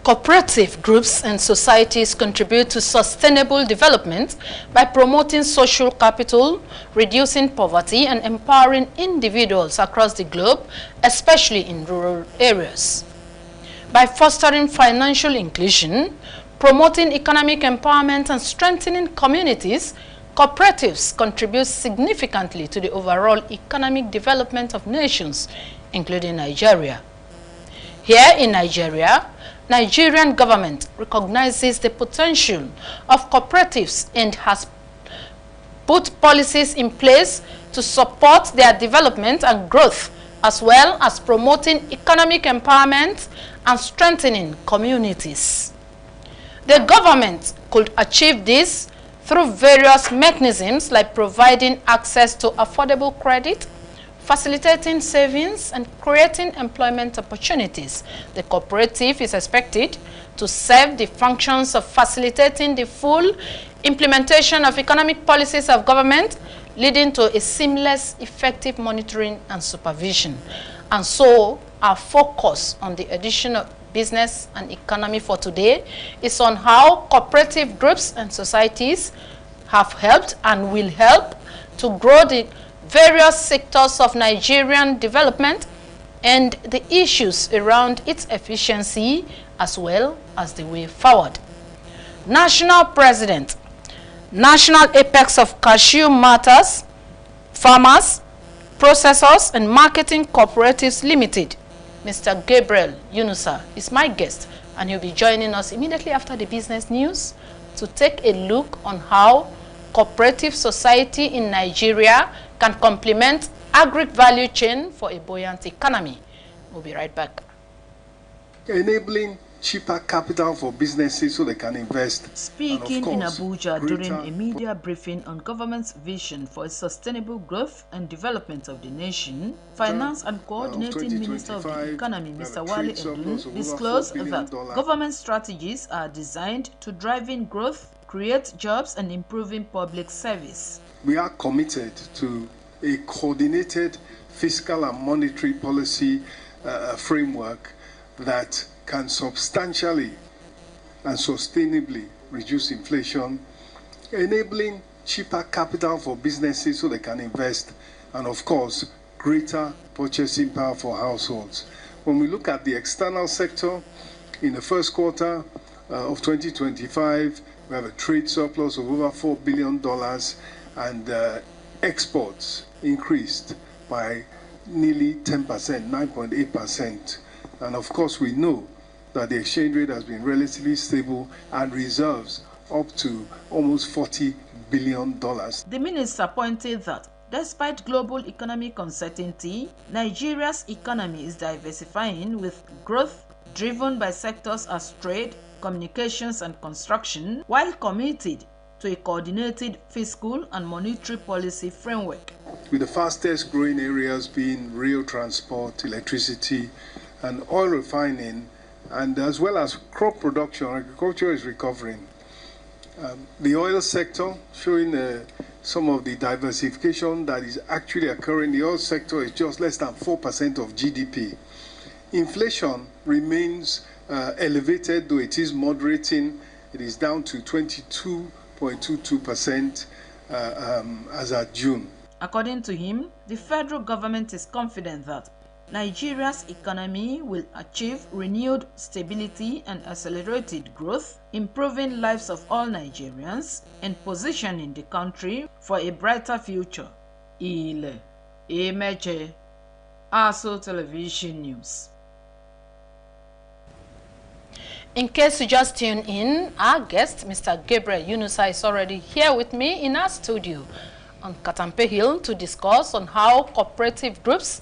Cooperative groups and societies contribute to sustainable development by promoting social capital, reducing poverty, and empowering individuals across the globe, especially in rural areas. By fostering financial inclusion, promoting economic empowerment, and strengthening communities, cooperatives contribute significantly to the overall economic development of nations, including Nigeria. Here in Nigeria, Nigerian government recognizes the potential of cooperatives and has put policies in place to support their development and growth, as well as promoting economic empowerment and strengthening communities. The government could achieve this through various mechanisms like providing access to affordable credit, facilitating savings, and creating employment opportunities. The cooperative is expected to serve the functions of facilitating the full implementation of economic policies of government, leading to a seamless, effective monitoring and supervision. And so, our focus on the edition of Business and Economy for today is on how cooperative groups and societies have helped and will help to grow the various sectors of Nigerian development and the issues around its efficiency as well as the way forward. National President, National Apex of Cashew Matters, Farmers, Processors and Marketing Cooperatives Limited, Mr. Gabriel Yunusa, is my guest, and he'll be joining us immediately after the business news to take a look on how cooperative society in Nigeria can complement agri-value chain for a buoyant economy. We'll be right back. Enabling cheaper capital for businesses so they can invest. Speaking in Abuja during a media briefing on government's vision for a sustainable growth and development of the nation, Finance and Coordinating Minister of the Economy, Mr. Wale Edun, disclosed that government strategies are designed to drive in growth, create jobs, and improving public service. We are committed to a coordinated fiscal and monetary policy framework that can substantially and sustainably reduce inflation, enabling cheaper capital for businesses so they can invest, and of course, greater purchasing power for households. When we look at the external sector, in the first quarter of 2025, we have a trade surplus of over $4 billion, and exports increased by nearly 10%, 9.8%. And of course, we know that the exchange rate has been relatively stable and reserves up to almost $40 billion. The minister pointed that despite global economic uncertainty, Nigeria's economy is diversifying with growth driven by sectors as trade, communications, and construction, while committed to a coordinated fiscal and monetary policy framework. With the fastest growing areas being rail transport, electricity, and oil refining, and as well as crop production, agriculture is recovering. The oil sector showing some of the diversification that is actually occurring. The oil sector is just less than 4% of GDP. Inflation remains elevated, though it is moderating. It is down to 22.22% as at June. According to him, the federal government is confident that Nigeria's economy will achieve renewed stability and accelerated growth, improving lives of all Nigerians and positioning the country for a brighter future. EMEJE, ASO Television News. In case you just tuned in, our guest, Mr. Gabriel Yunusa, is already here with me in our studio on Katampe Hill to discuss on how cooperative groups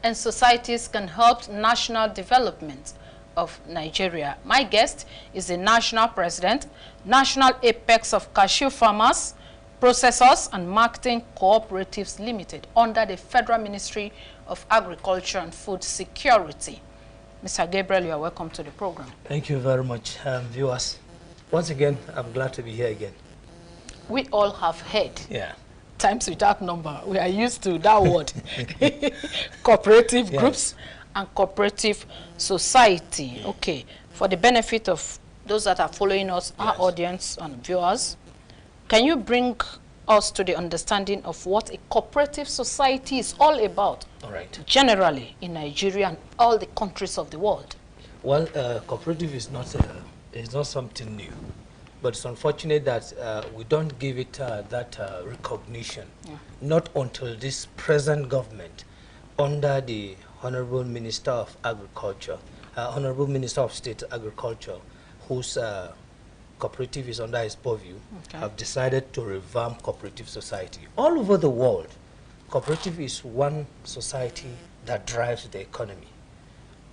and societies can help national development of Nigeria. My guest is the National President, National Apex of Cashew Farmers, Processors and Marketing Cooperatives Limited under the Federal Ministry of Agriculture and Food Security. Mr. Gabriel, you are welcome to the program. Thank you very much, viewers. Once again, I'm glad to be here again. We all have heard. Yeah. Times without number. We are used to that word. Cooperative groups and cooperative society. Okay. for the benefit of those that are following us, our audience and viewers, can you bring us to the understanding of what a cooperative society is all about, generally in Nigeria and all the countries of the world? Well, cooperative is not something new, but it's unfortunate that we don't give it that recognition, not until this present government, under the Honorable Minister of Agriculture, Honorable Minister of State Agriculture, whose cooperative is under his purview, have decided to revamp cooperative society. All over the world, cooperative is one society that drives the economy.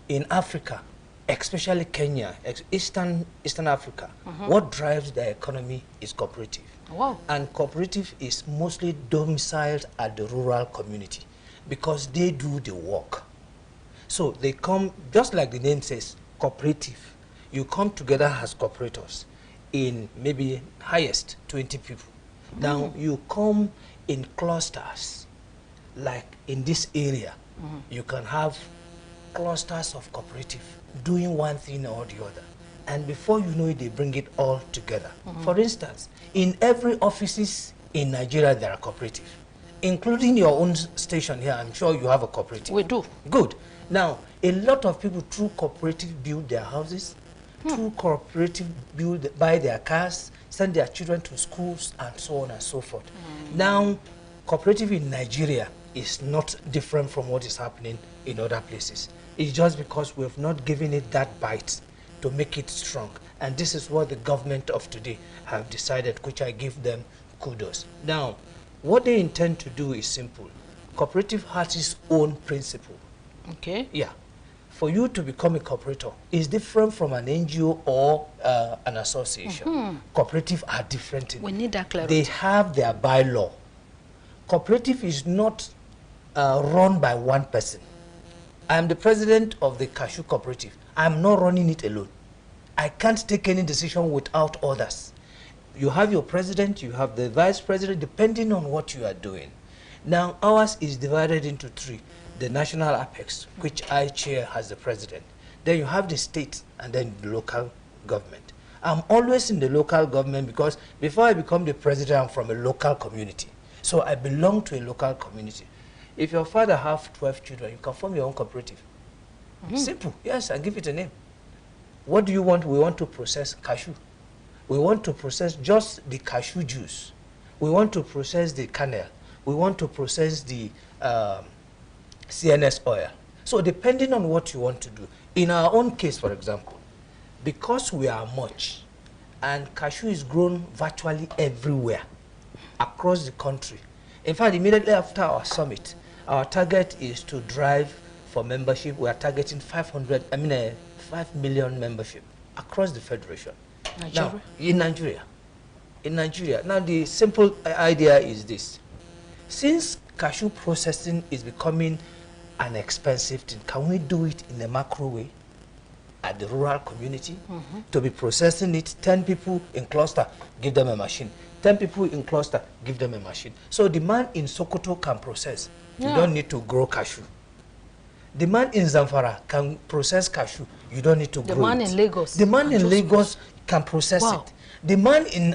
In Africa, especially Kenya, Eastern Africa, what drives the economy is cooperative. Wow. And cooperative is mostly domiciled at the rural community because they do the work. So they come, just like the name says, cooperative. You come together as cooperators in maybe highest 20 people. Now you come in clusters, like in this area, you can have clusters of cooperative doing one thing or the other. And before you know it, they bring it all together. For instance, in every offices in Nigeria, there are cooperative, including your own station here. I'm sure you have a cooperative. We do. Good. Now, a lot of people through cooperative build their houses, through cooperative buy their cars, send their children to schools, and so on and so forth. Now, cooperative in Nigeria is not different from what is happening in other places. It's just because we have not given it that bite to make it strong. And this is what the government of today have decided, which I give them kudos. Now, what they intend to do is simple. Cooperative has its own principle. Okay. Yeah. For you to become a cooperator is different from an NGO or an association. Cooperative are different. We need that clarity. They have their bylaw. Cooperative is not run by one person. I am the president of the cashew cooperative. I am not running it alone. I can't take any decision without others. You have your president, you have the vice president, depending on what you are doing. Now, ours is divided into three. The national apex, which I chair as the president. Then you have the state, and then the local government. I'm always in the local government because before I become the president, I'm from a local community. So I belong to a local community. If your father have 12 children, you can form your own cooperative. Simple. Yes, and give it a name. What do you want? We want to process cashew. We want to process just the cashew juice. We want to process the kernel. We want to process the CNS oil. So depending on what you want to do. In our own case, for example, because we are much, and cashew is grown virtually everywhere across the country. In fact, immediately after our summit, our target is to drive for membership. We are targeting 5 million membership across the federation. Nigeria? Now, in Nigeria. Now, the simple idea is this. Since cashew processing is becoming an expensive thing, can we do it in a macro way at the rural community? To be processing it, 10 people in cluster, give them a machine. 10 people in cluster, give them a machine. So the man in Sokoto can process. You don't need to grow cashew. The man in Zamfara can process cashew. You don't need to grow it. The man in Lagos. The man in Lagos can process it. The man in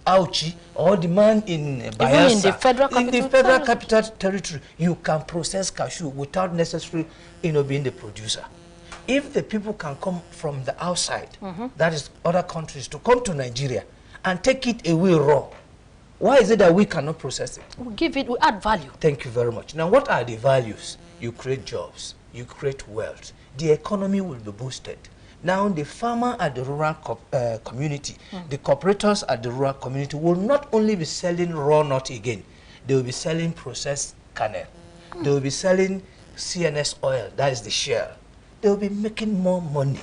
Auchi or the man in Bayelsa, even in the federal capital territory, you can process cashew without necessarily, being the producer. If the people can come from the outside, that is other countries, to come to Nigeria and take it away raw, why is it that we cannot process it? We add value. Thank you very much. Now, what are the values? You create jobs, you create wealth, the economy will be boosted. Now, the farmer at the rural community, the cooperators at the rural community will not only be selling raw nut again, they will be selling processed kernel. They will be selling CNS oil, that is the shell. They will be making more money.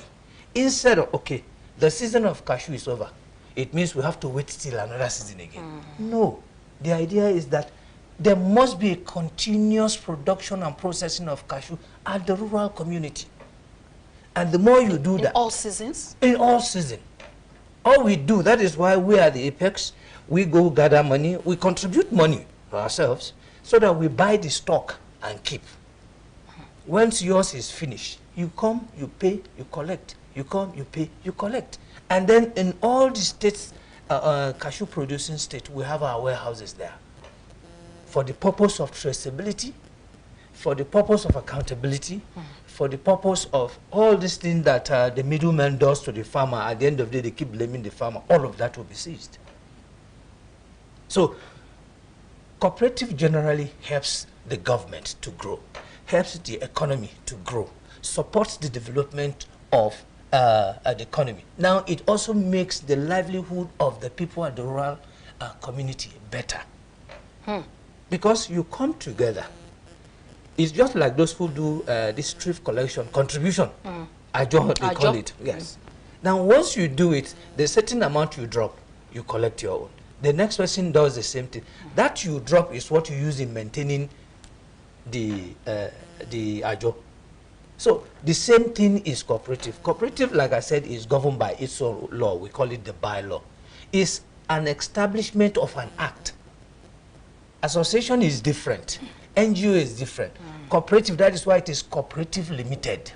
Instead of, okay, the season of cashew is over. It means we have to wait till another season again. No. The idea is that there must be a continuous production and processing of cashew at the rural community. And the more you do that... In all seasons? In all seasons. All we do, that is why we are the apex. We go gather money. We contribute money to ourselves so that we buy the stock and keep. Once yours is finished, You come, you pay, you collect. You come, you pay, you collect. And then in all the states, cashew producing states, we have our warehouses there for the purpose of traceability, for the purpose of accountability, for the purpose of all these things that the middleman does to the farmer. At the end of the day, they keep blaming the farmer. All of that will be seized. So cooperative generally helps the government to grow, helps the economy to grow, supports the development of the economy. Now, it also makes the livelihood of the people at the rural community better. Because you come together. It's just like those who do this thrift collection, contribution. They call it. Yes. Now, once you do it, the certain amount you drop, you collect your own. The next person does the same thing. That you drop is what you use in maintaining the ajo. So the same thing is cooperative. Cooperative, like I said, is governed by its own law. We call it the bylaw. It's an establishment of an act. Association is different. NGO is different. Cooperative, that is why it is cooperative limited.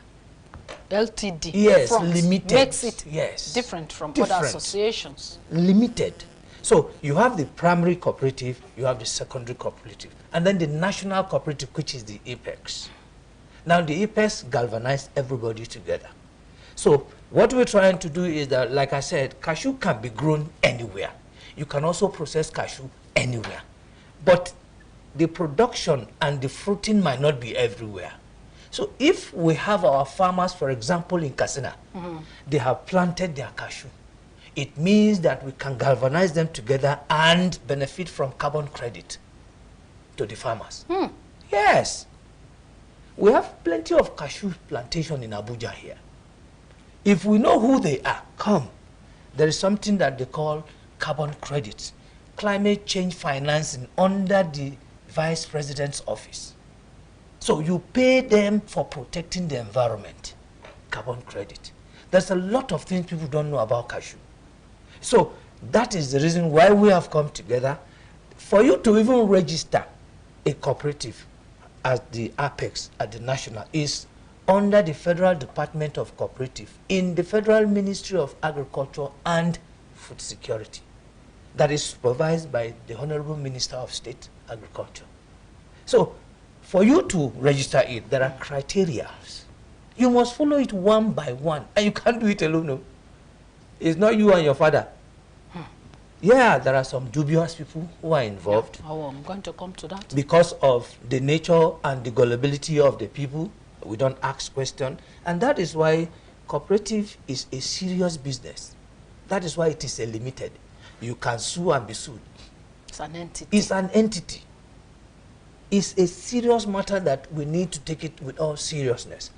LTD. Yes, limited. Makes it different from other associations. Limited. So you have the primary cooperative, you have the secondary cooperative, and then the national cooperative, which is the apex. Now the apex galvanizes everybody together. So what we're trying to do is that, like I said, cashew can be grown anywhere. You can also process cashew anywhere. But the production and the fruiting might not be everywhere. So if we have our farmers, for example, in Katsina, they have planted their cashew. It means that we can galvanize them together and benefit from carbon credit to the farmers. Yes. We have plenty of cashew plantation in Abuja here. If we know who they are, come. There is something that they call carbon credits, climate change financing under the Vice President's office. So you pay them for protecting the environment, carbon credit. There's a lot of things people don't know about cashew. So that is the reason why we have come together. For you to even register a cooperative at the apex, at the national, is under the Federal Department of Cooperative in the Federal Ministry of Agriculture and Food Security. That is supervised by the Honorable Minister of State Agriculture. So for you to register it, there are criteria. You must follow it one by one, and you can't do it alone. No. It's not you and your father. Yeah, there are some dubious people who are involved. Yeah. Oh, I'm going to come to that. Because of the nature and the gullibility of the people, we don't ask questions. And that is why cooperative is a serious business. That is why it is a limited. You can sue and be sued. It's an entity. It's an entity. It's a serious matter that we need to take it with all seriousness.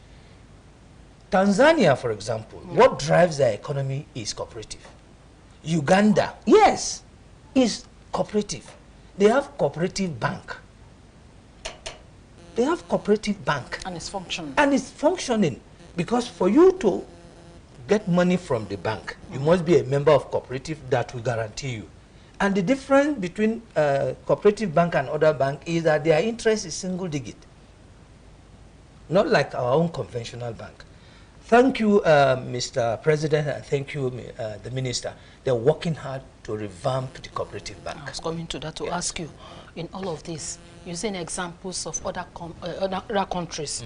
Tanzania, for example, what drives their economy is cooperative. Uganda, yes, is cooperative. They have cooperative bank. They have cooperative bank. And it's functioning. And it's functioning. Because for you to get money from the bank, you must be a member of cooperative that will guarantee you. And the difference between cooperative bank and other bank is that their interest is single digit. Not like our own conventional bank. Thank you, Mr. President, and thank you, the Minister. They're working hard to revamp the cooperative bank. I was coming to that to ask you, in all of this, using examples of other countries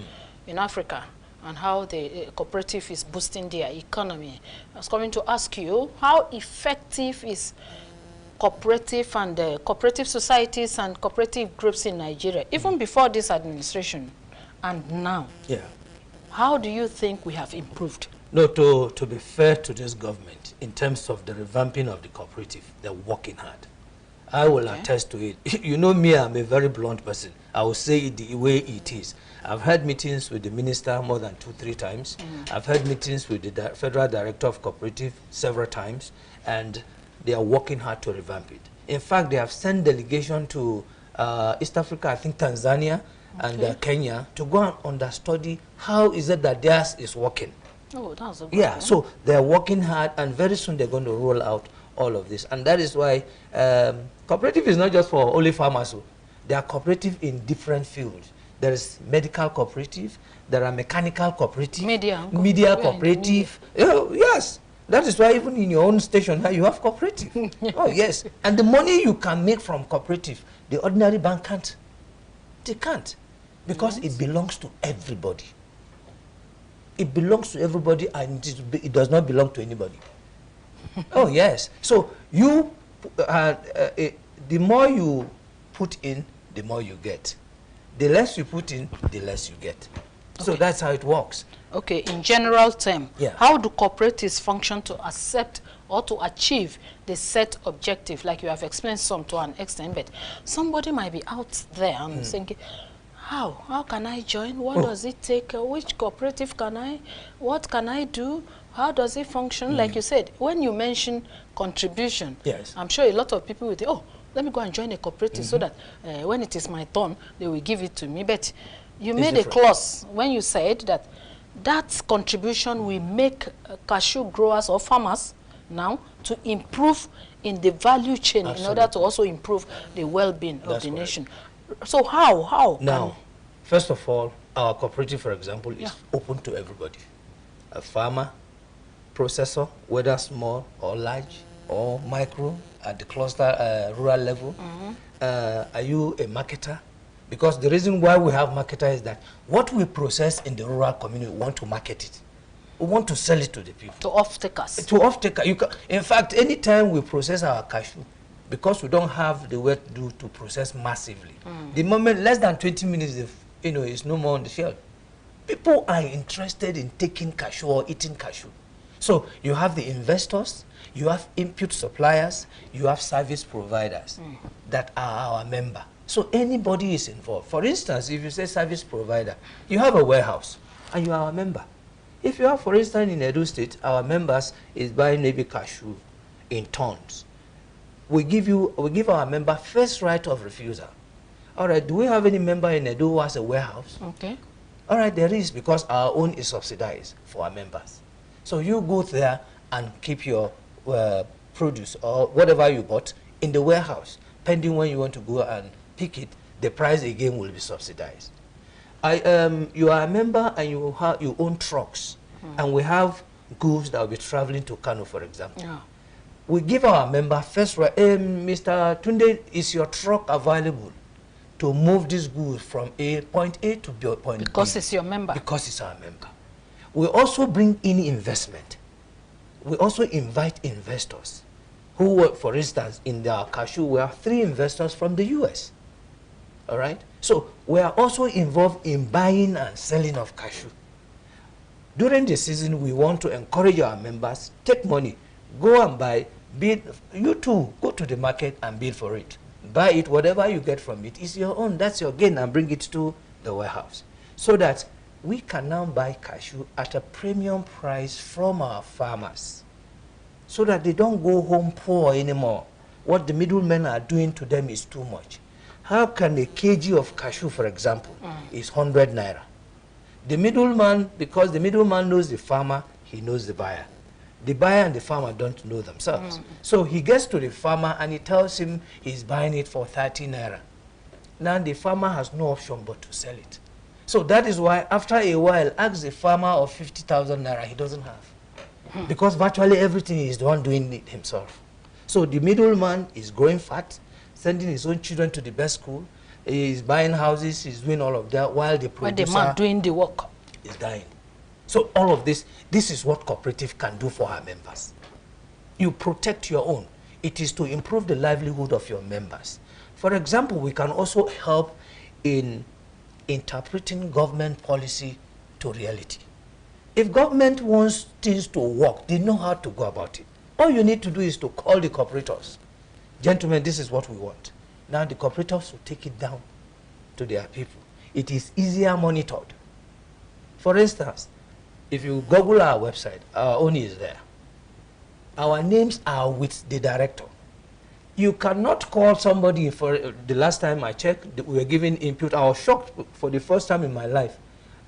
in Africa and how the cooperative is boosting their economy. I was coming to ask you, how effective is cooperative and cooperative societies and cooperative groups in Nigeria, even before this administration and now? Yeah. How do you think we have improved? No, to be fair to this government, in terms of the revamping of the cooperative, they're working hard. I will attest to it. You know me, I'm a very blunt person. I will say it the way it is. I've had meetings with the minister more than 2-3 times. I've had meetings with the Federal Director of Cooperative several times, and they are working hard to revamp it. In fact, they have sent delegation to East Africa, I think Tanzania, and Kenya, to go and understudy how is it that theirs is working. Oh, that's a good one. So they're working hard, and very soon they're going to roll out all of this. And that is why cooperative is not just for only farmers. They are cooperative in different fields. there is medical cooperative, there are mechanical cooperative, media cooperative. Yes, that is why even in your own station now you have cooperative. Oh yes, and the money you can make from cooperative, the ordinary bank can't. They can't, because it belongs to everybody. It belongs to everybody, and it does not belong to anybody. Oh yes, so you, the more you put in, the more you get. The less you put in, the less you get. Okay. So that's how it works. Okay, in general term, yeah. How do cooperatives function to accept or to achieve the set objective? Like you have explained some to an extent, but somebody might be out there and thinking, how can I join? What does it take? Which cooperative can I? What can I do? How does it function? Like you said, when you mention contribution, yes, I'm sure a lot of people will think, oh, let me go and join a cooperative so that when it is my turn, they will give it to me. But you made a clause when you said that that contribution will make cashew growers or farmers now to improve in the value chain. Absolutely. In order to also improve the well-being of the nation. So how? Now, first of all, our cooperative, for example, is open to everybody. A farmer, processor, whether small or large or micro, at the cluster rural level. Are you a marketer? Because the reason why we have marketer is that what we process in the rural community, we want to market it. We want to sell it to the people. To off-takers. To off-takers. In fact, anytime we process our cashew, because we don't have the work to do to process massively, the moment less than 20 minutes, it's no more on the shelf. People are interested in taking cashew or eating cashew. So you have the investors, you have input suppliers, you have service providers that are our member. So anybody is involved. For instance, if you say service provider, you have a warehouse and you are a member. If you have, for instance, in Edo State, our members is buying maybe cashew in tons. We give our member first right of refusal. All right, do we have any member in Edo who has a warehouse? Okay. All right, there is, because our own is subsidized for our members. So you go there and keep your produce or whatever you bought in the warehouse. Pending when you want to go and pick it, the price again will be subsidized. You are a member and you own trucks, and we have goods that will be traveling to Kano, for example. Yeah. We give our member first right. Mr. Tunde, is your truck available to move this goods from point A to point B? Because it's your member. Because it's our member. We also bring in investment. We also invite investors who work, for instance, in the cashew. We have 3 investors from the US. All right? So we are also involved in buying and selling of cashew. During the season, we want to encourage our members, take money, go and buy, bid. You too, go to the market and bid for it. Buy it, whatever you get from it is your own. That's your gain, and bring it to the warehouse. So that we can now buy cashew at a premium price from our farmers, so that they don't go home poor anymore. What the middlemen are doing to them is too much. How can a kg of cashew, for example, is 100 naira? The middleman, because the middleman knows the farmer, he knows the buyer. The buyer and the farmer don't know themselves. So he gets to the farmer and he tells him he's buying it for 30 naira. Now the farmer has no option but to sell it. So that is why after a while, ask the farmer of 50,000 naira, he doesn't have. Because virtually everything is the one doing it himself. So the middleman is growing fat, sending his own children to the best school, he's buying houses, he's doing all of that, while the producer the man doing the work is dying. So all of this is what cooperative can do for our members. You protect your own. It is to improve the livelihood of your members. For example, we can also help in interpreting government policy to reality. If government wants things to work, they know how to go about it. All you need to do is to call the cooperators. Gentlemen, this is what we want. Now the cooperators will take it down to their people. It is easier monitored. For instance, if you Google our website, our own is there. Our names are with the director. You cannot call somebody. For the last time I checked, we were giving input. I was shocked for the first time in my life.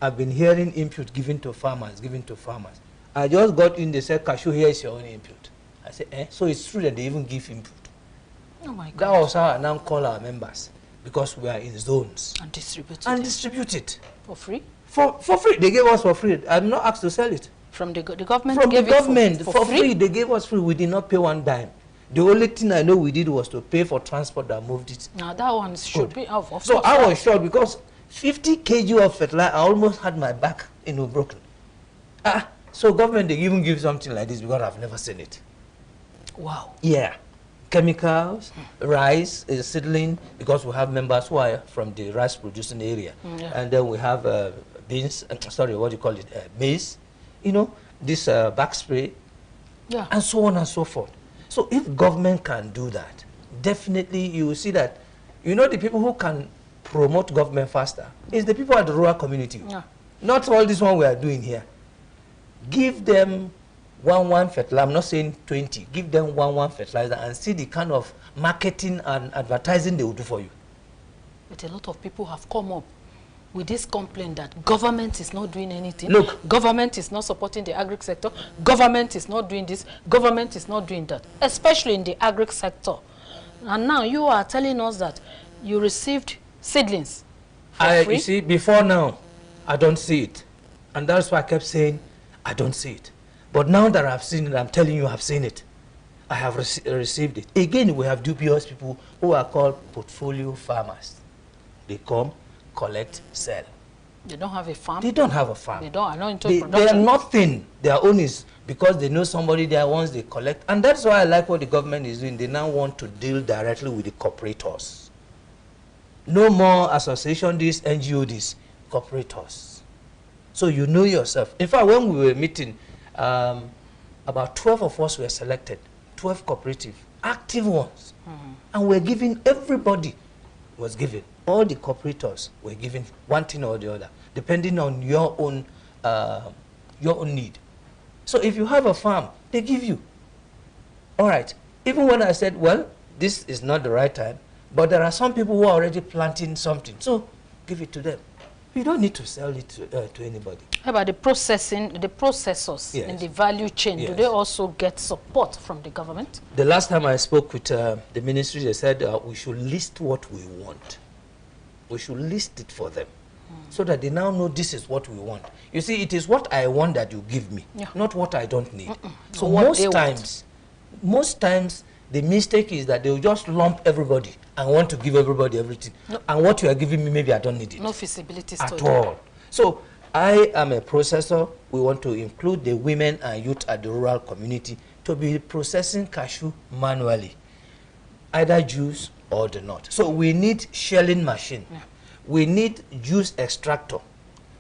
I've been hearing input given to farmers, I just got in, they said, cashew, here is your own input. I said, So it's true that they even give input. Oh my God. That was how I now call our members. because we are in zones. And distribute And it. distribute it. For free? For free. They gave us for free. I'm not asked to sell it. From the government? From the gave government, it for free. They gave us free. We did not pay one dime. The only thing I know we did was to pay for transport that moved it. Now that one should be off. So I was shocked because 50 kg of fertilizer, I almost had my back, broken. So government, they even give something like this because I've never seen it. Wow. Yeah. Chemicals, rice, seedling, because we have members who are from the rice producing area. And then we have beans, maize, this back spray, and so on and so forth. So if government can do that, definitely you will see that, the people who can promote government faster is the people at the rural community. Not all this one we are doing here. Give them one fertilizer. I'm not saying 20. Give them one fertilizer and see the kind of marketing and advertising they will do for you. But a lot of people have come up with this complaint that government is not doing anything. Look, government is not supporting the agri sector. Government is not doing this. Government is not doing that, especially in the agri sector. And now you are telling us that you received seedlings for free? You see, before now, I don't see it. And that's why I kept saying, I don't see it. But now that I've seen it, I'm telling you I've seen it. I have received it. Again, we have dubious people who are called portfolio farmers. They come, collect, sell. They don't have a farm? They don't have a farm. They are not into production. They are nothing. Their own is because they know somebody there once they collect. And that's why I like what the government is doing. They now want to deal directly with the corporators. No more association this, NGO this, corporators. So you know yourself. In fact, when we were meeting, about 12 of us were selected, 12 cooperative, active ones. And we're giving, everybody was given. All the cooperators were given one thing or the other, depending on your own need. So if you have a farm, they give you. All right. Even when I said, well, this is not the right time, but there are some people who are already planting something, so give it to them. You don't need to sell it to anybody. How about the processing, the processors in the value chain? Do they also get support from the government? The last time I spoke with the ministry, they said we should list what we want. We should list it for them so that they now know this is what we want. You see, it is what I want that you give me, not what I don't need. So most times, the mistake is that they will just lump everybody and want to give everybody everything. And what you are giving me, maybe I don't need it. No feasibility at all. So I am a processor. We want to include the women and youth at the rural community to be processing cashew manually, either juice or the nut. So we need shelling machine. We need juice extractor.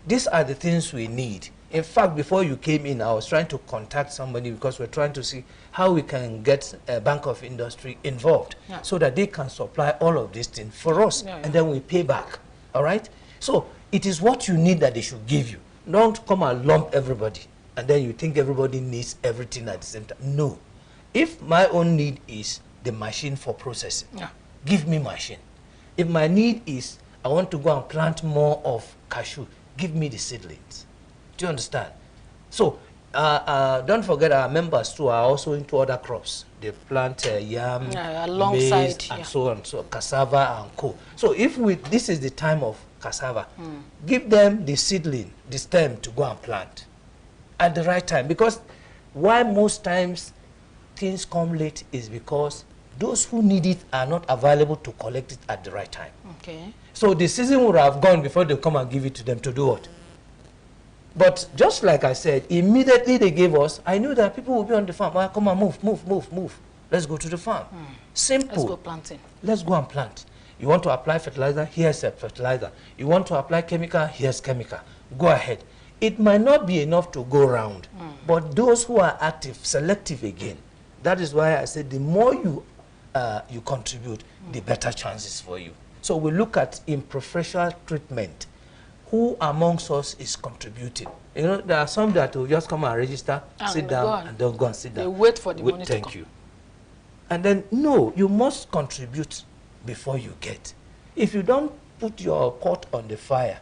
These are the things we need. In fact, before you came in, I was trying to contact somebody because we're trying to see how we can get a Bank of Industry involved so that they can supply all of these things for us and then we pay back. All right? So it is what you need that they should give you. Don't come and lump everybody and then you think everybody needs everything at the same time. No. If my own need is the machine for processing, give me machine. If my need is I want to go and plant more of cashew, give me the seedlings. Do you understand? So don't forget our members too are also into other crops. They plant yam, maize, and so on, so cassava and co. So if this is the time of cassava, give them the seedling, the stem to go and plant at the right time. Because why most times things come late is because those who need it are not available to collect it at the right time. Okay. So the season would have gone before they come and give it to them to do what? But just like I said, immediately they gave us, I knew that people will be on the farm. Well, come on, move. Let's go to the farm. Simple. Let's go planting. Let's go and plant. You want to apply fertilizer? Here's a fertilizer. You want to apply chemical? Here's chemical. Go ahead. It might not be enough to go around, but those who are active, selective again. That is why I said the more you contribute, the better chances for you. So we look at in preferential treatment. Who amongst us is contributing? You know, there are some that will just come and register, sit down, and don't go and sit down. They wait for the money to come. Thank you. And then, no, you must contribute before you get. If you don't put your pot on the fire,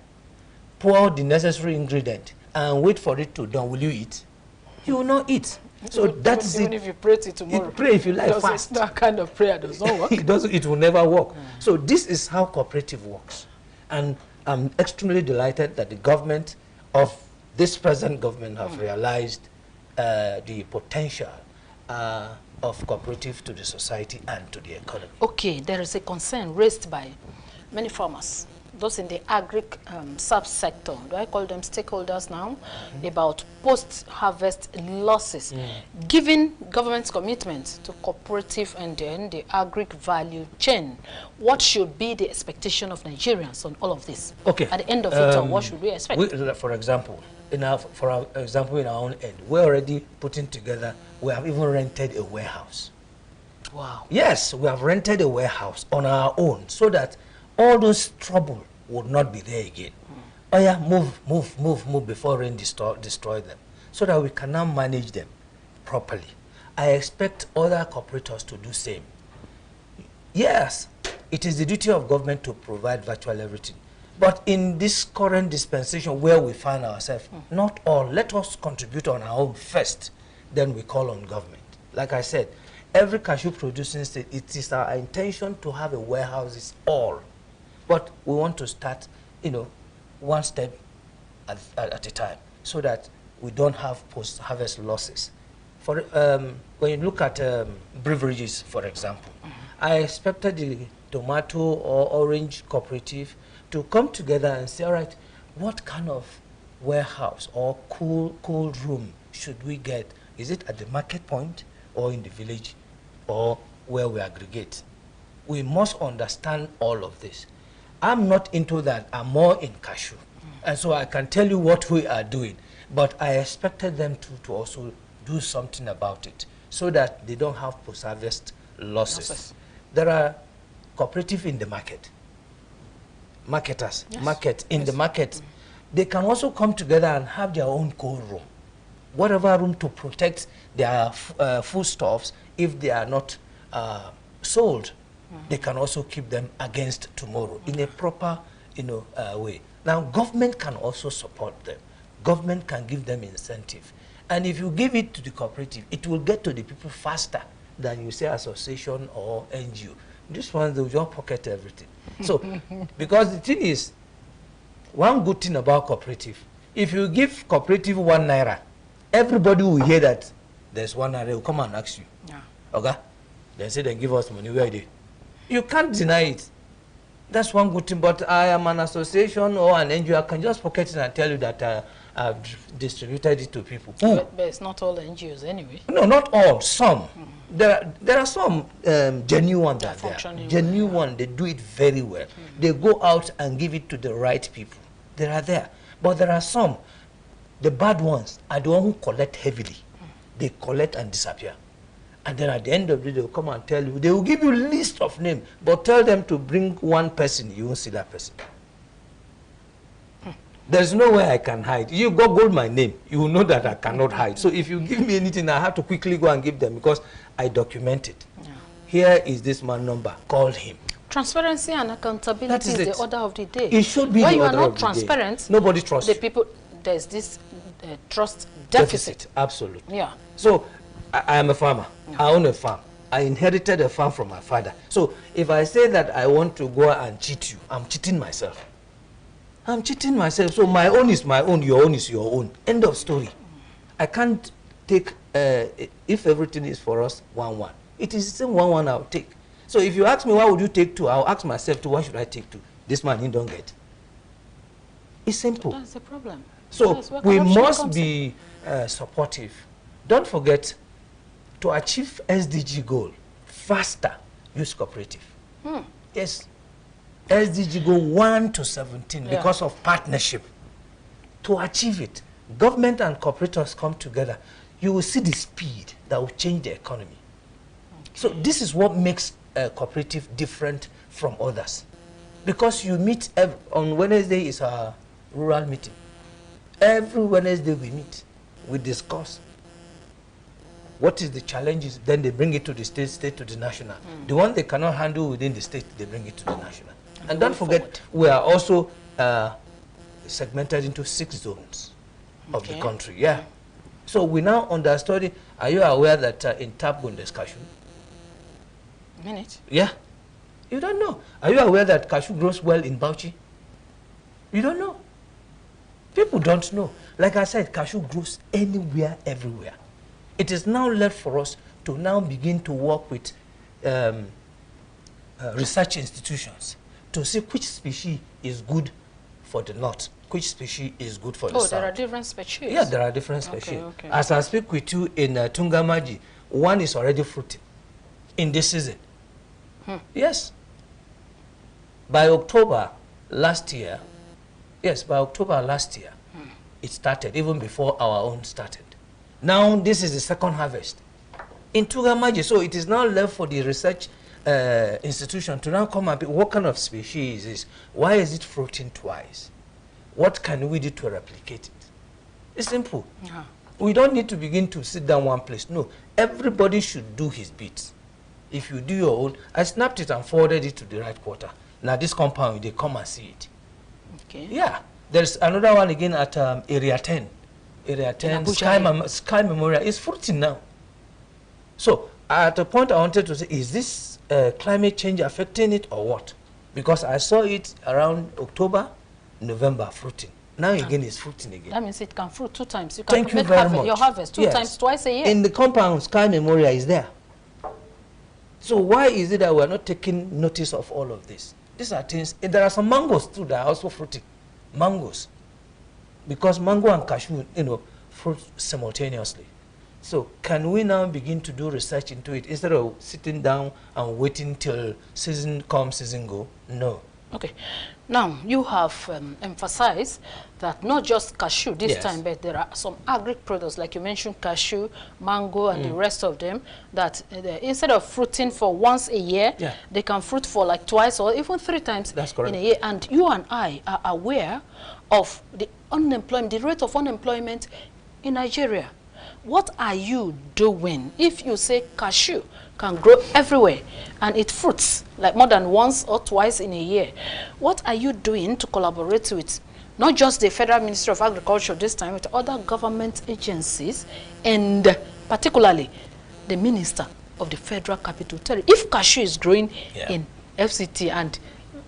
pour the necessary ingredient, and wait for it to done, will you eat? You will not eat. So that's even if you pray till tomorrow. Pray if you like, because fast. that kind of prayer does not work. It will never work. So this is how cooperative works. And I'm extremely delighted that the government of this present government have realized the potential of cooperative to the society and to the economy. Okay, there is a concern raised by many farmers, those in the agri sub-sector, do I call them stakeholders now, about post-harvest losses. Given government's commitment to cooperative and then the agri value chain, what should be the expectation of Nigerians on all of this? Okay. At the end of it all, what should we expect? For example, in our own end, we're already putting together, we have even rented a warehouse. Wow. Yes, we have rented a warehouse on our own so that all those trouble would not be there again. Oh yeah, move before rain destroy them, so that we can now manage them properly. I expect other cooperators to do same. Yes, it is the duty of government to provide virtual everything. But in this current dispensation where we find ourselves, not all. Let us contribute on our own first, then we call on government. Like I said, every cashew producing state, it is our intention to have a warehouse is all. But we want to start, one step at a time, so that we don't have post-harvest losses. For when you look at beverages, for example, I expected the tomato or orange cooperative to come together and say, all right, what kind of warehouse or cold room should we get? Is it at the market point or in the village or where we aggregate? We must understand all of this. I'm not into that. I'm more in cashew. And so I can tell you what we are doing. But I expected them to also do something about it so that they don't have post-harvest losses. There are cooperatives in the market. Marketers, in the market. They can also come together and have their own cold room. Whatever room to protect their foodstuffs if they are not sold. They can also keep them against tomorrow in a proper, way. Now, government can also support them. Government can give them incentive. And if you give it to the cooperative, it will get to the people faster than you say association or NGO. This one, they'll just pocket everything. So, because the thing is, one good thing about cooperative, if you give cooperative 1 naira, everybody will hear that there's 1 naira, will come and ask you. Okay? They say they give us money, where are they? You can't deny it. That's one good thing, but I am an association or an NGO. I can just pocket it and tell you that I've distributed it to people. But it's not all NGOs anyway. No, not all, some. There are some genuine ones that there. Genuine one, they do it very well. They go out and give it to the right people. They are there. But there are some, the bad ones are the ones who collect heavily. They collect and disappear. And then at the end of the day, they will come and tell you, they will give you a list of names, but tell them to bring one person, you won't see that person. There's no way I can hide. You Google my name, you will know that I cannot hide. So if you give me anything, I have to quickly go and give them because I document it. Here is this man number, call him. Transparency and accountability is the order of the day. It should be the order of the day. When you are not transparent, nobody trusts the people. There's this trust deficit. Absolutely. Yeah. So I am a farmer. I own a farm. I inherited a farm from my father. So if I say that I want to go and cheat you, I'm cheating myself. I'm cheating myself. So my own is my own, your own is your own. End of story. I can't take, if everything is for us, 1-1. It is the same 1-1 I'll take. So if you ask me, why would you take 2? I'll ask myself, why should I take 2? This man, he don't get. It's simple. So that's the problem. So we must be supportive. Don't forget, to achieve SDG goal faster, use cooperative. Yes. SDG goal 1 to 17 because of partnership. To achieve it, government and cooperators come together. You will see the speed that will change the economy. So this is what makes a cooperative different from others. Because you meet on Wednesday is a rural meeting. Every Wednesday we meet, we discuss. What is the challenges? Then they bring it to the state to the national. The one they cannot handle within the state, they bring it to the national. And don't forget, we are also segmented into 6 zones of the country. Yeah. So we now understudy. Are you aware that in Tabgun there's cashew? A minute. Yeah. You don't know. Are you aware that cashew grows well in Bauchi? You don't know. People don't know. Like I said, cashew grows anywhere, everywhere. It is now left for us to now begin to work with research institutions to see which species is good for the north, which species is good for the south. Oh, there are different species? Yeah, there are different species. Okay. As I speak with you in Tungamaji, one is already fruiting in this season. Yes. By October last year, it started, even before our own started. Now, this is the second harvest in Tungamaji. So it is now left for the research institution to now come up with what kind of species is this? Why is it fruiting twice? What can we do to replicate it? It's simple. We don't need to begin to sit down one place. No, everybody should do his bit. If you do your own, I snapped it and forwarded it to the right quarter. Now this compound, they come and see it. Okay. Yeah. There's another one again at Area 10. Area 10, Sky Memorial is fruiting now. So at a point I wanted to say, is this climate change affecting it or what? Because I saw it around October, November fruiting. Now again it's fruiting again. That means it can fruit 2 times. You can Thank you very much. Your harvest 2 times, twice a year. In the compound, Sky Memorial is there. So why is it that we're not taking notice of all of this? These are things. There are some mangoes too that are also fruiting. Mangoes. Because mango and cashew, fruit simultaneously. So can we now begin to do research into it instead of sitting down and waiting till season comes, season go? No. Okay. Now, you have emphasized that not just cashew this time, but there are some agri-products, like you mentioned, cashew, mango, and the rest of them, that instead of fruiting for once a year, they can fruit for like twice or even 3 times in a year. And you and I are aware of the unemployment, the rate of unemployment in Nigeria. What are you doing if you say cashew can grow everywhere and it fruits like more than once or twice in a year? What are you doing to collaborate with not just the Federal Ministry of Agriculture this time, with other government agencies and particularly the Minister of the Federal Capital Territory? If cashew is growing in FCT and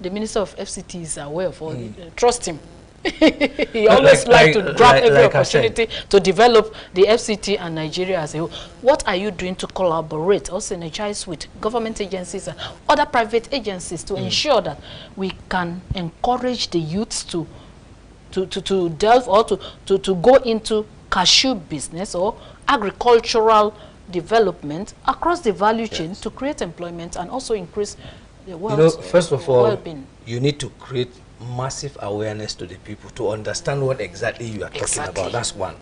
the Minister of FCT is aware of all trust him. He always likes to grab every opportunity to develop the FCT and Nigeria as a whole. What are you doing to collaborate or synergize with government agencies and other private agencies to ensure that we can encourage the youths to delve or to go into cashew business or agricultural development across the value chain to create employment and also increase the wealth? First of all, you need to create massive awareness to the people to understand what exactly you are talking about. That's one.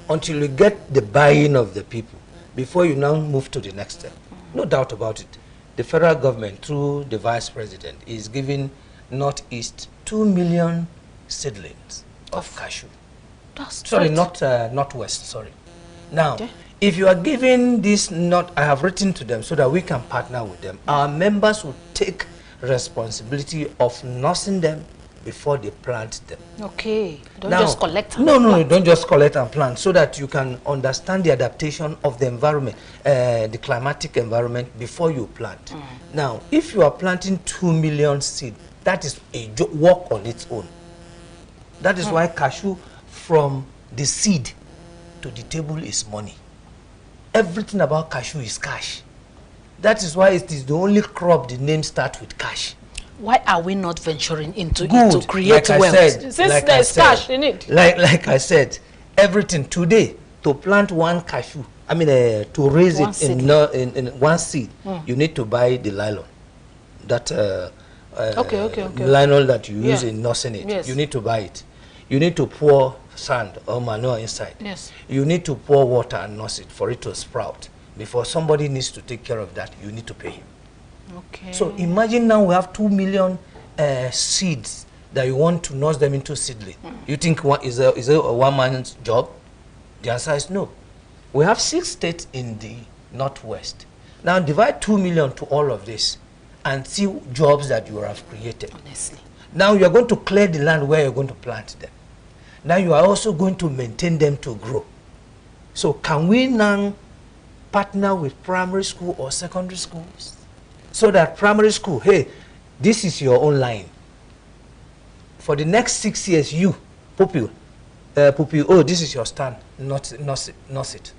Until you get the buy-in of the people, before you now move to the next step. No doubt about it. The federal government, through the vice president, is giving Northeast 2 million seedlings of cashew. Sorry, not Northwest, sorry. Now, if you are giving this, I have written to them so that we can partner with them. Our members will take responsibility of nursing them before they plant them. Okay. Don't just collect and plant. No, don't just collect and plant, so that you can understand the adaptation of the environment, the climatic environment before you plant. Now, if you are planting 2 million seed, that is a work on its own. That is why cashew, from the seed to the table, is money. Everything about cashew is cash. That is why it is the only crop the name starts with cash. Why are we not venturing into it to create wealth? Since there's cash in it. Like I said, everything today, to plant one cashew, to raise it in one seed, you need to buy the nylon. That nylon that you use in nursing it. You need to buy it. You need to pour sand or manure inside. You need to pour water and nurse it for it to sprout. Before somebody needs to take care of that, you need to pay him. So imagine now we have 2 million seeds that you want to nurse them into seedling. You think is it a one-man's job? The answer is no. We have 6 states in the Northwest. Now divide 2 million to all of this and see jobs that you have created. Honestly. Now you are going to clear the land where you're going to plant them. Now you are also going to maintain them to grow. So can we now partner with primary school or secondary schools so that primary school, hey, this is your own line. For the next 6 years, you, pupil, oh, this is your stand, not it.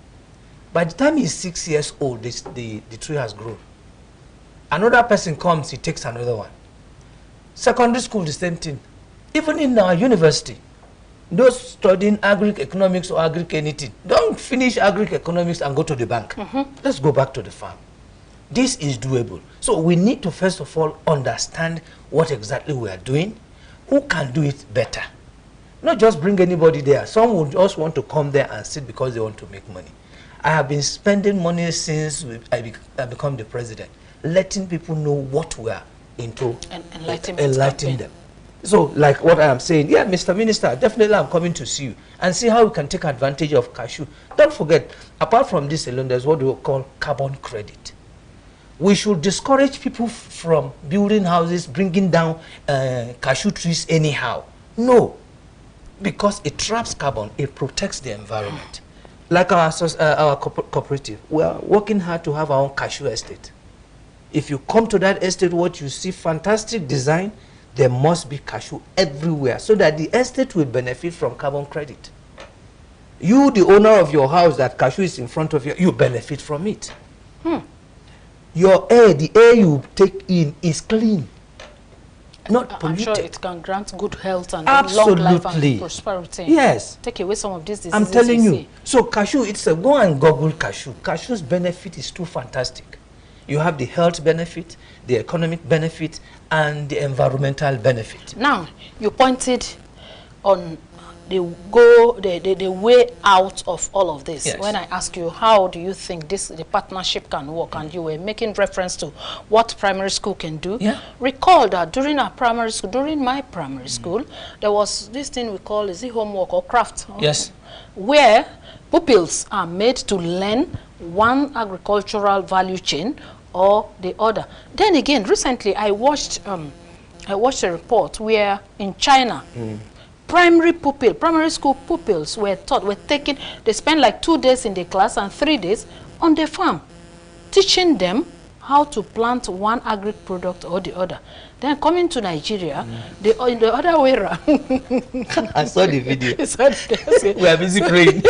By the time he's 6 years old, the tree has grown. Another person comes, he takes another one. Secondary school, the same thing. Even in our university, those studying agri-economics or agri-anything, don't finish agri-economics and go to the bank. Let's go back to the farm. This is doable. So we need to first of all understand what exactly we are doing, who can do it better. Not just bring anybody there. Some would just want to come there and sit because they want to make money. I have been spending money since I become the president, letting people know what we are into, and enlighten them. So, like what I am saying, yeah, Mr. Minister, definitely I'm coming to see you and see how we can take advantage of cashew. Don't forget, apart from this alone, there's what we call carbon credit. We should discourage people from building houses, bringing down cashew trees anyhow. No, because it traps carbon, it protects the environment. Like our cooperative, we are working hard to have our own cashew estate. If you come to that estate, what you see, fantastic design, there must be cashew everywhere so that the estate will benefit from carbon credit. You, the owner of your house, that cashew is in front of you, you benefit from it. Your air, the air you take in is clean, not polluted. I'm sure it can grant good health and absolutely long life and prosperity. Yes. Take away some of these diseases. I'm telling you. So cashew, it's a go and goggle cashew. Cashew's benefit is too fantastic. You have the health benefit, the economic benefit, and the environmental benefit. Now, you pointed on the way out of all of this. Yes. When I ask you, how do you think the partnership can work, and you were making reference to what primary school can do. Yeah. Recall that during my primary school, there was this thing we call, is it homework or craft? Yes. Where pupils are made to learn one agricultural value chain or the other. Then again, recently I watched a report where in China, primary school pupils were taken, they spent like 2 days in the class and 3 days on the farm, teaching them how to plant one agri product or the other. Then coming to Nigeria, in the other way around. I saw the video. We are busy praying.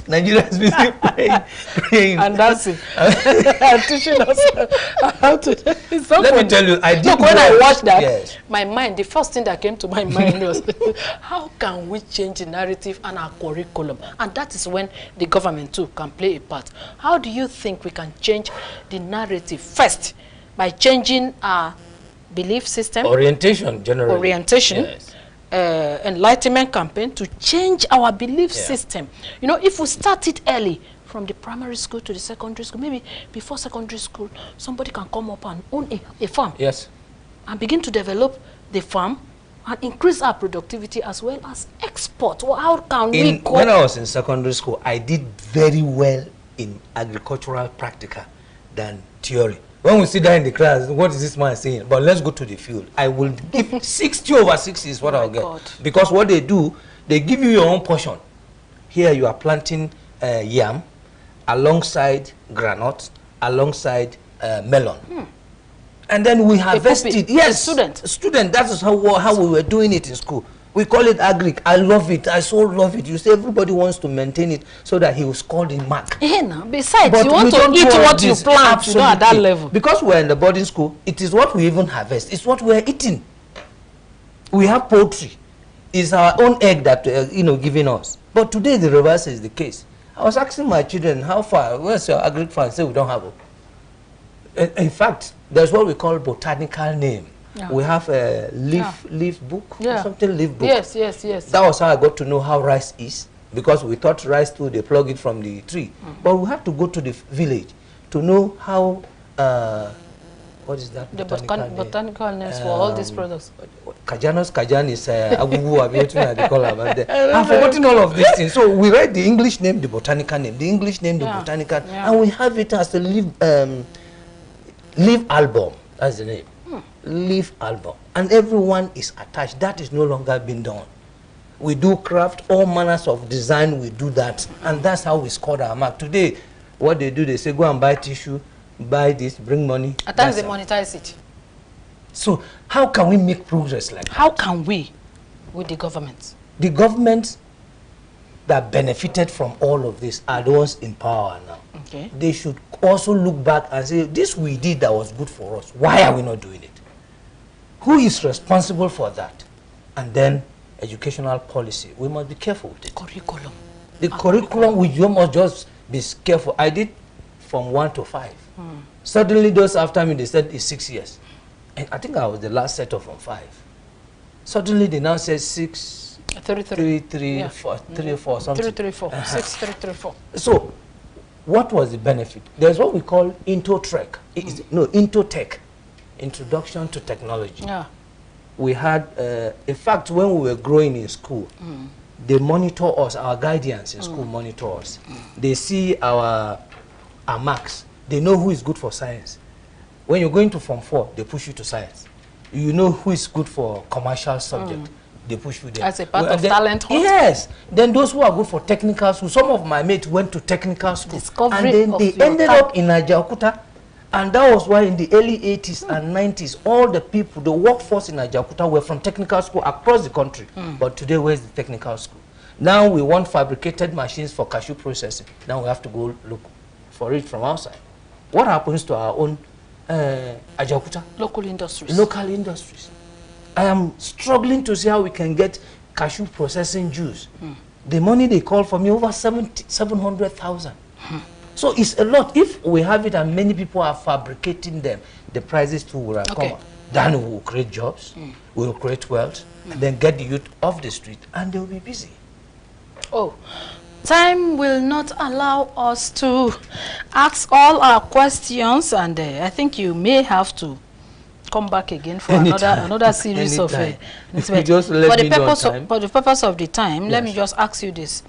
Nigeria is busy praying. And dancing. And teaching us how to. Let me tell you, when I watched that, my mind, the first thing that came to my mind was, how can we change the narrative and our curriculum? And that is when the government too can play a part. How do you think we can change the narrative? First, by changing our belief system. Orientation, generally. Orientation. Yes. Enlightenment campaign to change our belief system. You know, if we start it early, from the primary school to the secondary school, maybe before secondary school, somebody can come up and own a farm. Yes. And begin to develop the farm and increase our productivity as well as export. Well, how can we go? When I was in secondary school, I did very well in agricultural practical than theory. When we sit down in the class, what is this man saying? But let's go to the field. I will give 60 over 60 is what I'll get. God. Because what they do, they give you your own portion. Here you are planting yam alongside granite, alongside melon. And then we harvest it. Yes, student. That is how we were doing it in school. We call it agric. I love it. I so love it. You say everybody wants to maintain it so that he will score the mark. Yeah, besides, but you want to eat what you plant, you know, at that level. Because we're in the boarding school, it is what we even harvest. It's what we're eating. We have poultry. It's our own egg that, giving us. But today, the reverse is the case. I was asking my children, how far, where's your agric farm? Say we don't have it. In fact, there's what we call botanical name. Yeah. We have a leaf book or something, leaf book. Yes. That was how I got to know how rice is, because we thought rice too, they plug it from the tree. But we have to go to the village to know how, what is that? The botanical names for all these products. Kajan is Agugu, they call them. I've forgotten all of these things. So we write the English name, the botanical name, the English name, the botanical, and we have it as a leaf album. That's the name. Leaf album, and everyone is attached. That is no longer being done. we do craft, all manners of design, we do that. And that's how we scored our mark. Today, what they do, they say, go and buy tissue, buy this, bring money. At times they monetize it. So how can we make progress like that? How can we with the government? The governments that benefited from all of this are those in power now. Okay. They should also look back and say, this we did that was good for us. Why are we not doing it? Who is responsible for that? And then educational policy. We must be careful with it. Curriculum. The curriculum, we must just be careful. I did from 1 to 5. Suddenly those after me, they said it's 6 years. And I think I was the last set of from 5. Suddenly they now say 6, 3, 4, something. 3, 3, 4. 6, 3, 3, 4. So what was the benefit? There's what we call Intotech. Intotech, Introduction to Technology. Yeah. We had, in fact, when we were growing in school, they monitor us, our guardians in school monitor us. They see our marks. They know who is good for science. When you're going to Form 4, they push you to science. You know who is good for commercial subject. They push you there. As a part of talent hunt? Yes. Then those who are good for technical school, some of my mates went to technical school. Discovery and then they ended up in Ajaokuta. And that was why in the early 80s and 90s, all the people, the workforce in Ajaokuta were from technical school across the country. But today, where's the technical school? Now we want fabricated machines for cashew processing. Now we have to go look for it from outside. What happens to our own Ajaokuta? Local industries. Local industries. I am struggling to see how we can get cashew processing juice. The money they call for me, over 700,000. So it's a lot. If we have it and many people are fabricating them, the prices too will come. Then we will create jobs, we will create wealth, and then get the youth off the street, and they will be busy. Oh, time will not allow us to ask all our questions, and I think you may have to come back again for another series of just let me know for the purpose of the time. Let me just ask you this.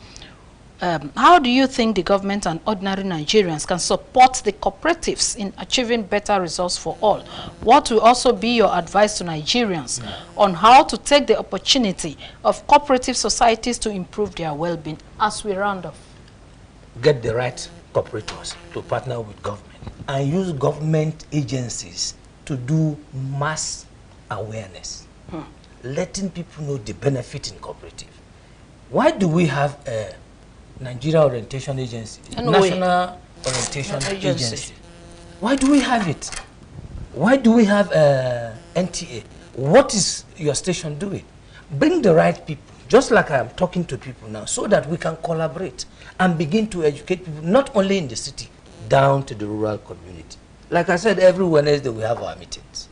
How do you think the government and ordinary Nigerians can support the cooperatives in achieving better results for all? What will also be your advice to Nigerians on how to take the opportunity of cooperative societies to improve their well-being as we round off? Get the right cooperatives to partner with government and use government agencies to do mass awareness, letting people know the benefit in cooperative. Why do we have a Nigeria Orientation Agency, National Orientation Agency? Why do we have it? Why do we have NTA? What is your station doing? Bring the right people, just like I am talking to people now, so that we can collaborate and begin to educate people, not only in the city, down to the rural community. Like I said, every Wednesday we have our meetings,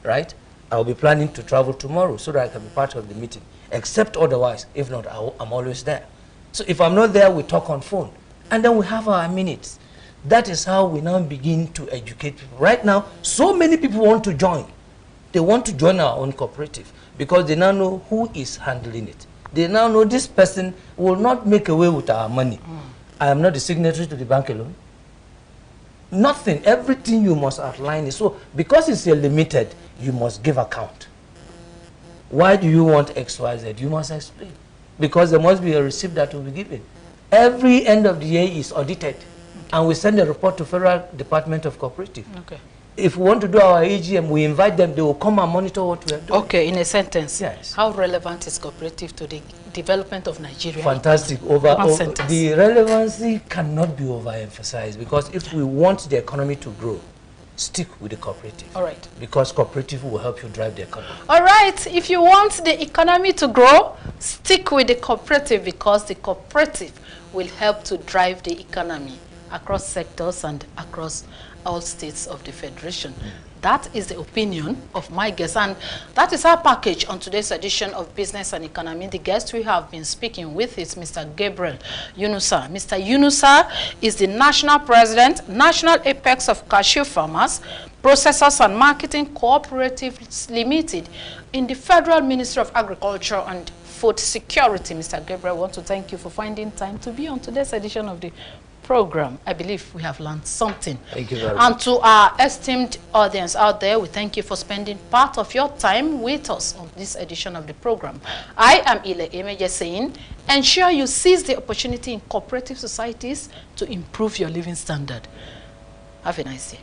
right? I'll be planning to travel tomorrow so that I can be part of the meeting, except otherwise, if not, I'm always there. So if I'm not there, we talk on phone, and then we have our minutes. That is how we now begin to educate people. Right now, so many people want to join. They want to join our own cooperative because they now know who is handling it. They now know this person will not make away with our money. I am not the signatory to the bank alone. Nothing, everything you must outline it. So because it's a limited, you must give account. Why do you want XYZ? You must explain. Because there must be a receipt that will be given. Every end of the year is audited. And we send a report to Federal Department of Cooperative. If we want to do our AGM, we invite them, they will come and monitor what we are doing. Okay, in a sentence, yes. How relevant is cooperative to the development of Nigeria? Fantastic. The relevancy cannot be overemphasized, because if we want the economy to grow, stick with the cooperative. All right. Because cooperative will help you drive the economy. All right. If you want the economy to grow, stick with the cooperative, because the cooperative will help to drive the economy across sectors and across all states of the Federation. That is the opinion of my guest, and that is our package on today's edition of Business and Economy. The guest we have been speaking with is Mr. Gabriel Yunusa. Mr. Yunusa is the National President, National Apex of Cashew Farmers, Processors and Marketing Cooperatives Limited in the Federal Ministry of Agriculture and Food Security. Mr. Gabriel, I want to thank you for finding time to be on today's edition of the program. I believe we have learned something. Thank you very And much. to our esteemed audience out there, we thank you for spending part of your time with us on this edition of the program. I am EMEJE saying, ensure you seize the opportunity in cooperative societies to improve your living standard. Have a nice day.